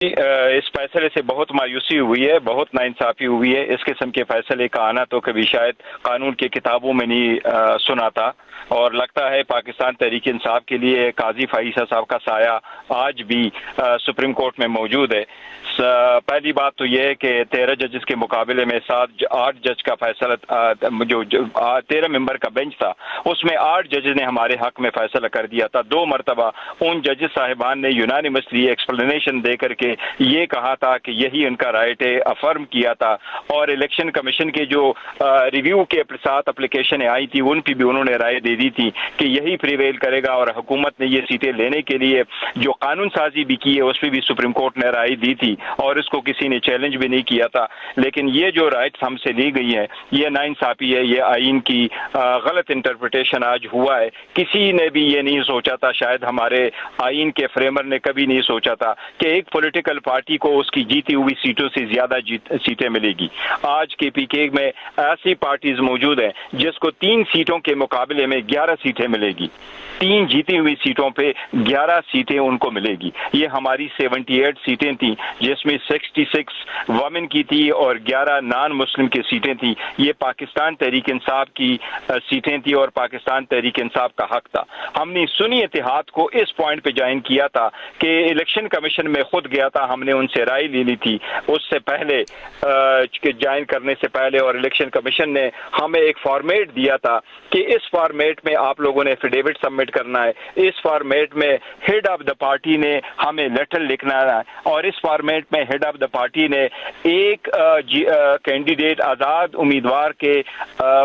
اس فیصلے سے بہت مایوسی ہوئی ہے، بہت ناانصافی ہوئی ہے۔ اس قسم کے فیصلے کا آنا تو کبھی شاید قانون کی کتابوں میں نہیں سنا تھا، اور لگتا ہے پاکستان تحریک انصاف کے لیے قاضی فائیسہ صاحب کا سایہ آج بھی سپریم کورٹ میں موجود ہے۔ پہلی بات تو یہ ہے کہ 13 ججز کے مقابلے میں 8 جج کا فیصلہ، جو 13 ممبر کا بینچ تھا اس میں 8 ججز نے ہمارے حق میں فیصلہ کر دیا تھا۔ 2 مرتبہ ان ججز صاحبان نے یونانیمسلی ایکسپلینیشن دے کر کے یہ کہا تھا کہ یہی ان کا رائٹ ہے، افرم کیا تھا، اور الیکشن کمیشن کے جو ریویو کے ساتھ اپلیکیشنیں آئی تھی ان پہ بھی انہوں نے رائے دے دی تھی کہ یہی پریویل کرے گا، اور حکومت نے یہ سیٹیں لینے کے لیے جو قانون سازی بھی کی ہے اس پہ بھی سپریم کورٹ نے رائے دی تھی، اور اس کو کسی نے چیلنج بھی نہیں کیا تھا۔ لیکن یہ جو رائٹس ہم سے لی گئی ہیں یہ ناانصافی ہے، یہ آئین کی غلط انٹرپریٹیشن آج ہوا ہے۔ کسی نے بھی یہ نہیں سوچا تھا، شاید ہمارے آئین کے فریمر نے کبھی نہیں سوچا تھا کہ ایک پولیٹیکل پارٹی کو اس کی جیتی ہوئی سیٹوں سے زیادہ سیٹیں ملے گی۔ آج کے پی کے میں ایسی پارٹیز موجود ہیں جس کو 3 سیٹوں کے مقابلے میں 11 سیٹیں ملے گی، 3 جیتی ہوئی سیٹوں پہ 11 سیٹیں ان کو ملے گی۔ یہ ہماری 78 سیٹیں تھیں جس میں 66 وومن کی تھی اور 11 نان مسلم کی سیٹیں تھیں۔ یہ پاکستان تحریک انصاف کی سیٹیں تھیں اور پاکستان تحریک انصاف کا حق تھا۔ ہم نے سنی اتحاد کو اس پوائنٹ پہ جوائن کیا تھا کہ الیکشن کمیشن میں خود گیا تھا، ہم نے ان سے رائے لی تھی اس سے پہلے جوائن کرنے سے پہلے، اور الیکشن کمیشن نے ہمیں ایک فارمیٹ دیا تھا کہ اس فارمیٹ میں آپ لوگوں نے ایفیڈیوٹ سبمٹ کرنا ہے، اس فارمیٹ میں ہیڈ آف دا پارٹی نے ہمیں لیٹر لکھنا ہے، اور اس فارمیٹ میں ہیڈ آف دا پارٹی نے ایک کینڈیڈیٹ آزاد امیدوار کے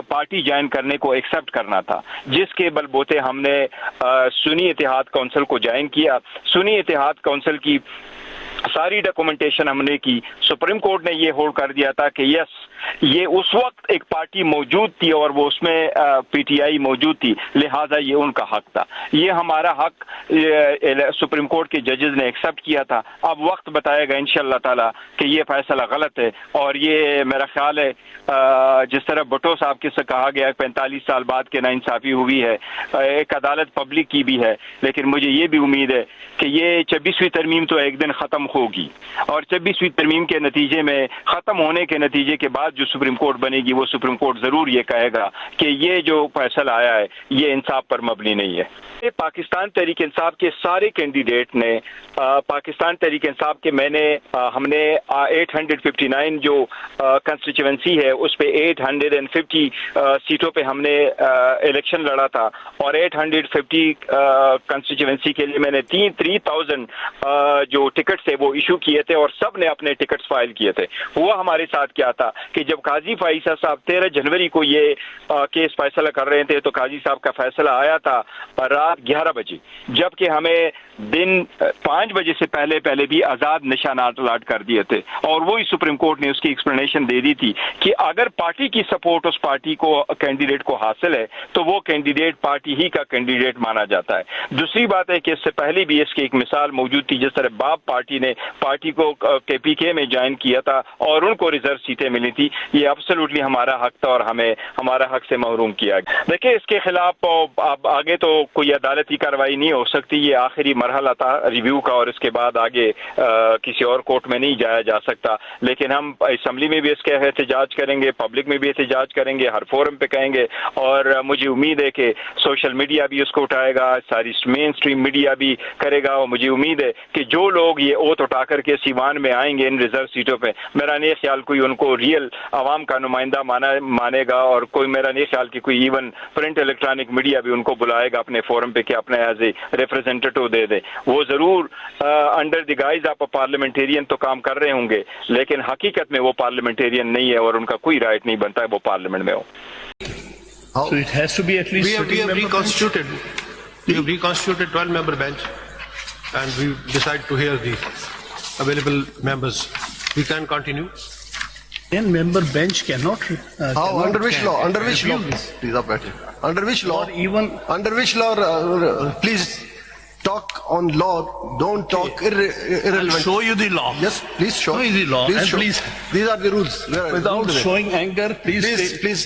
پارٹی جوائن کرنے کو ایکسپٹ کرنا تھا، جس کے بل بوتے ہم نے سنی اتحاد کونسل کو جوائن کیا۔ سنی اتحاد کونسل کی ساری ڈاکومنٹیشن ہم نے کی، سپریم کورٹ نے یہ ہولڈ کر دیا تھا کہ یس یہ اس وقت ایک پارٹی موجود تھی اور وہ اس میں پی ٹی آئی موجود تھی، لہٰذا یہ ان کا حق تھا، یہ ہمارا حق سپریم کورٹ کے ججز نے ایکسپٹ کیا تھا۔ اب وقت بتائے گا انشاءاللہ تعالی کہ یہ فیصلہ غلط ہے، اور یہ میرا خیال ہے جس طرح بھٹو صاحب کے سے کہا گیا 45 سال بعد کے ناانصافی ہوئی ہے، ایک عدالت پبلک کی بھی ہے، لیکن مجھے یہ بھی امید ہے کہ یہ 26ویں ترمیم تو ایک دن ختم ہوگی، اور 26ویں ترمیم کے نتیجے میں ختم ہونے کے نتیجے کے بعد جو سپریم کورٹ بنے گی وہ سپریم کورٹ ضرور یہ کہے گا کہ یہ جو فیصلہ آیا ہے یہ انصاف پر مبنی نہیں ہے۔ پاکستان تحریک انصاف کے سارے کینڈیڈیٹ نے پاکستان تحریک انصاف کے ہم نے 859 جو کنسٹیچوئنسی ہے اس پہ 850 سیٹوں پہ ہم نے الیکشن لڑا تھا، اور 850 کنسٹیچوئنسی کے لیے میں نے 3000 جو ٹکٹس تھے وہ ایشو کیے تھے، اور سب نے اپنے ٹکٹس فائل کیے تھے۔ ہوا ہمارے ساتھ کیا تھا کہ جب قاضی فائیسہ صاحب 13 جنوری کو یہ کیس فیصلہ کر رہے تھے تو قاضی صاحب کا فیصلہ آیا تھا رات 11 بجے، جبکہ ہمیں دن 5 بجے سے پہلے بھی آزاد نشانات الاٹ کر دیے تھے، اور وہی سپریم کورٹ نے اس کی ایکسپلینیشن دے دی تھی کہ اگر پارٹی کی سپورٹ اس پارٹی کو کینڈیڈیٹ کو حاصل ہے تو وہ کینڈیڈیٹ پارٹی ہی کا کینڈیڈیٹ مانا جاتا ہے۔ دوسری بات ہے کہ اس سے پہلے بھی اس کی ایک مثال موجود تھی، جس طرح باب پارٹی نے پارٹی کو کے پی کے میں جوائن کیا تھا اور ان کو ریزرو سیٹیں ملی تھی۔ یہ ایبسولوٹلی ہمارا حق تھا اور ہمیں ہمارا حق سے محروم کیا گیا۔ دیکھیں اس کے خلاف اب آگے تو کوئی عدالتی کارروائی نہیں ہو سکتی، یہ آخری مرحلہ تھا ریویو کا، اور اس کے بعد آگے کسی اور کورٹ میں نہیں جایا جا سکتا، لیکن ہم اسمبلی میں بھی اس کے احتجاج کریں گے، پبلک میں بھی احتجاج کریں گے، ہر فورم پہ کہیں گے، اور مجھے امید ہے کہ سوشل میڈیا بھی اس کو اٹھائے گا، ساری مین اسٹریم میڈیا بھی کرے گا، اور مجھے امید ہے کہ جو لوگ یہ اوتھ اٹھا کر کے سیوان میں آئیں گے ان ریزرو سیٹوں پہ، میرا نہیں خیال کوئی ان کو ریئل عوام کا نمائندہ مانے گا، اور کوئی میرا نہیں خیال کہ کوئی ایون پرنٹ الیکٹرانک میڈیا بھی ان کو بلائے گا اپنے فورم پہ کہ اپنے ایز اے ریپرزینٹیٹو دے دے۔ وہ ضرور under the guys of parliamentarian تو کام کر رہے ہوں گے، لیکن حقیقت میں وہ پارلیمنٹیرین نہیں ہے، اور ان کا کوئی رائٹ نہیں بنتا ہے وہ پارلیمنٹ میں ہو۔ So it has to be at least we have reconstituted 12-member bench, and we decide to hear the available members. We can continue. 10-member bench cannot. Under which law? Under which law? Please up at it. Under which law? Or even Under which law? Please talk on law. Don't talk irrelevant. I'll show you the law. Yes, please show. Show you the law. Please And show. please, These are the rules. without showing anger, please Please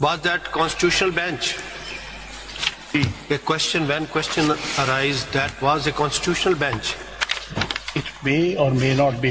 Was that constitutional bench A question, when question arise, that was a constitutional bench. It may or may not be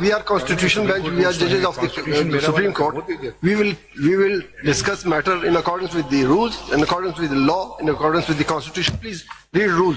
We are constitutional bench. We are judges of the Supreme Court. We will discuss matter in accordance with the rules, in accordance with the law, in accordance with the Constitution. Please read rule.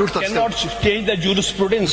rule 37. Cannot change the jurisprudence.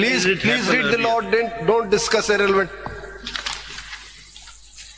Please read the law. Don't discuss irrelevant.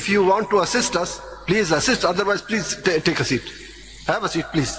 If you want to assist us, please assist. Otherwise, please take a seat. Have a seat, please.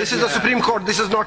this is a Supreme Court. This is not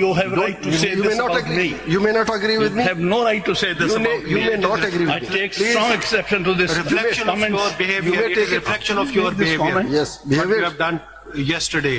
You have right to say You may this not about agree. me. You may not agree with me. You have no right to say this about You me. may not agree with I me. take Please. strong exception to this. reflection of comments. your behavior. You may It take is a it. reflection of your This behavior. comment. Yes, What you behavior. have done yesterday.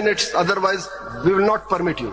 minutes. Otherwise, we will not permit you.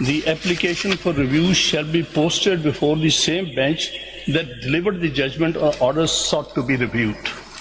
the application for review shall be posted before the same bench that delivered the judgment or orders sought to be reviewed.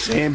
Same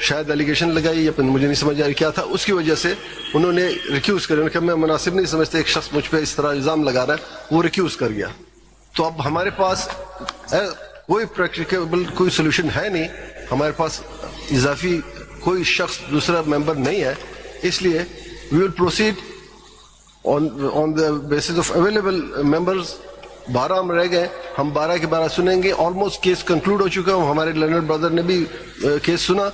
شاید allegation لگائی یا مجھے نہیں سمجھ آ رہی کیا تھا, اس کی وجہ سے انہوں نے ریکیوز کر, انہوں نے کہا میں مناسب نہیں سمجھتا ایک شخص مجھ پہ اس طرح الزام لگا رہا ہے, وہ ریکیوز کر گیا. تو اب ہمارے پاس کوئی پریکٹیکیبل کوئی سولوشن ہے نہیں, ہمارے پاس اضافی کوئی شخص دوسرا ممبر نہیں ہے, اس لیے we will proceed on the basis of available members. 12 ہم رہ گئے, ہم 12 کے 12 سنیں گے. آلموسٹ کیس کنکلوڈ ہو چکا ہوں, ہمارے لرنر بردر نے بھی کیس سنا,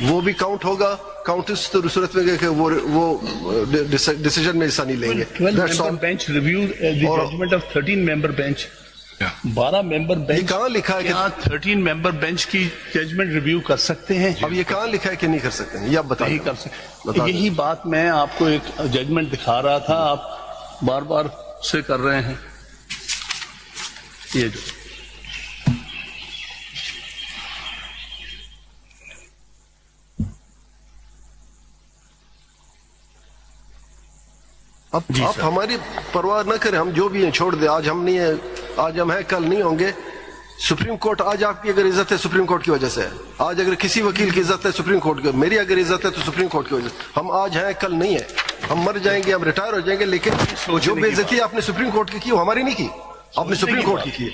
وہ بھی کاؤنٹ ہوگا. کاؤنٹ اس صورت میں کہ وہ ڈیسیژن میں حصہ نہیں لیں گے. 12 bench reviewed the judgment of 13 member bench. 12 member bench کہاں لکھا ہے کہ 13 member bench کی ججمنٹ ریویو کر سکتے ہیں؟ اب یہ کہاں لکھا ہے کہ نہیں کر سکتے ہیں, یہ آپ بتائیں. نہیں کر سکتے. یہی بات میں آپ کو ایک ججمنٹ دکھا رہا تھا, آپ بار بار سے کر رہے ہیں. یہ جو اب آپ ہماری پرواہ نہ کریں, ہم جو بھی ہیں چھوڑ دیں. آج ہم نہیں ہیں, آج ہم ہیں, کل نہیں ہوں گے. سپریم کورٹ آج آپ کی اگر عزت ہے سپریم کورٹ کی وجہ سے ہے. آج اگر کسی وکیل کی عزت ہے سپریم کورٹ کی, میری اگر عزت ہے تو سپریم کورٹ کی وجہ سے. ہم آج ہیں, کل نہیں ہیں. ہم مر جائیں گے, ہم ریٹائر ہو جائیں گے, لیکن جو بے عزتی آپ نے سپریم کورٹ کی کی وہ ہماری نہیں کی, آپ نے سپریم کورٹ کی کی,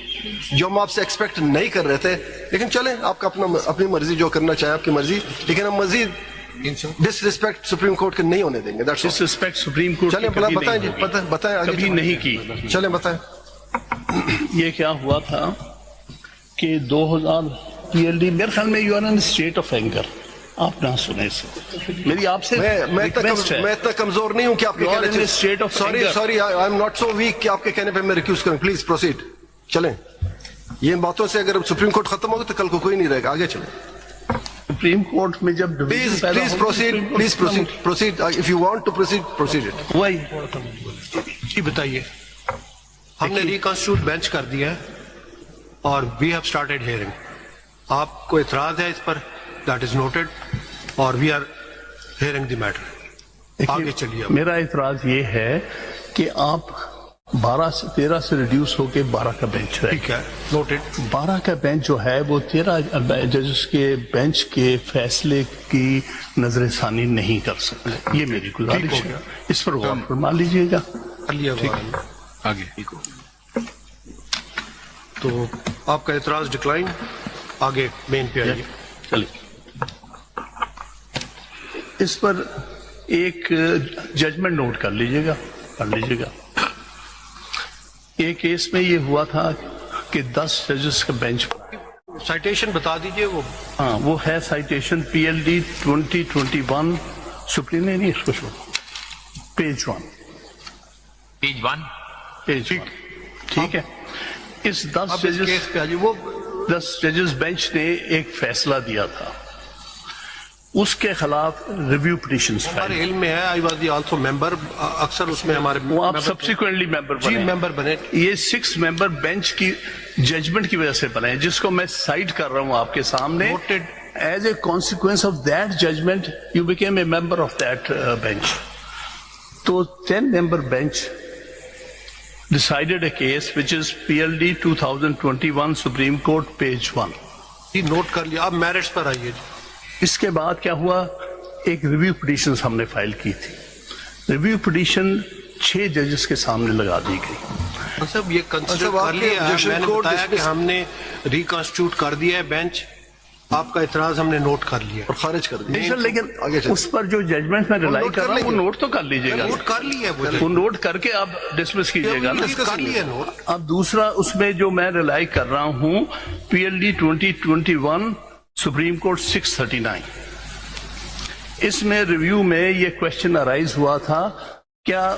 جو ہم آپ سے ایکسپیکٹ نہیں کر رہے تھے. لیکن چلیں, آپ کا اپنی مرضی, جو کرنا چاہیں آپ کی مرضی, لیکن ہم مزید ڈس ریسپیکٹ سپریم کورٹ کے نہیں ہونے دیں گے. ڈس ریسپیکٹ سپریم کورٹ چلیں بتائیں جی, بتائیں آگے. کبھی نہیں کی. چلیں بتائیں. یہ کیا ہوا تھا کہ 2000 PLD, میرے خیال میں you are in state of anger. آپ نہ سنیں سے میری آپ سے میں اتنا کمزور نہیں ہوں کہ آپ کے کہنے sorry I am not so week کہ آپ کے کہنے پہ میں ریکیوز کروں. Please proceed. چلیں, یہ باتوں سے اگر سپریم کورٹ ختم ہوگا تو کل کو کوئی نہیں رہے گا. آگے چلیں. سپریم کورٹ میں جب please proceed if you want to proceed. وہی جی بتائیے. ہم نے ریکنسٹیٹیوٹ بینچ کر دیا ہے اور وی ہیو اسٹارٹیڈ ہیئرنگ. آپ کو اعتراض ہے اس پر؟ دیٹ از نوٹڈ اور we are hearing the matter. آگے چلیے. میرا اعتراض یہ ہے کہ آپ 12 سے 13 سے ریڈیوس ہو کے 12 کا بینچ ہے. ٹھیک ہے, نوٹڈ. 12 کا بینچ جو ہے وہ 13 ججز کے بینچ کے فیصلے کی نظر ثانی نہیں کر سکتے. یہ میری گزارش ہے, اس پر غور فرما لیجیے گا. آگے تو آپ کا اعتراض ڈکلائن. آگے مین پہ آئیے. چلیے, اس پر ایک ججمنٹ نوٹ کر لیجیے گا, پڑھ لیجیے گا. ایک کیس میں یہ ہوا تھا کہ 10 ججز کا بینچ. سائٹیشن بتا دیجئے. وہ ہاں, وہ ہے سائٹیشن PLD 2021 سپریم نہیں اس کو چھوڑو, پیج 1 ٹھیک ہے. اس 10 ججز پہ آئیے. وہ 10 ججز بینچ نے ایک فیصلہ دیا تھا, اس کے خلاف ریویو پٹیشنز ہمارے علم میں ہے. آئی واز دی آلسو ممبر. اکثر اس میں ہمارے وہ آپ سبسیکوینٹلی ممبر جی ممبر بنے. یہ 6 ممبر بینچ کی ججمنٹ کی وجہ سے بنے, جس کو میں سائٹ کر رہا ہوں آپ کے سامنے. As a consequence of that judgment you became a member of that bench. تو 10 member bench decided a case which is PLD 2021 Supreme Court page 1. G note کر لیا. آپ میرٹس پر آئیے. اس کے بعد کیا ہوا, ایک ریویو پٹیشن ہم نے فائل کی تھی. ریویو پٹیشن 6 ججز کے سامنے لگا دی گئی. صاحب یہ کنسیڈر کر لیا. میں نے بتایا کہ ہم نے ریکنسٹیٹیوٹ کر دیا ہے بینچ. آپ کا اعتراض ہم نے نوٹ کر لیا اور خارج کر دیا. لیکن اس پر جو ججمنٹ میں ریلائی کر رہا ہوں وہ نوٹ تو کر لیجیے گا. نوٹ کر لیا وہ نوٹ کر کے آپ ڈسمس کیجیے گا نا. کر لیا نوٹ. اب دوسرا اس میں جو میں ریلائی کر رہا ہوں PLD 2021 سپریم کورٹ 639. اس میں ریویو میں یہ کوشچن ارائز ہوا تھا, کیا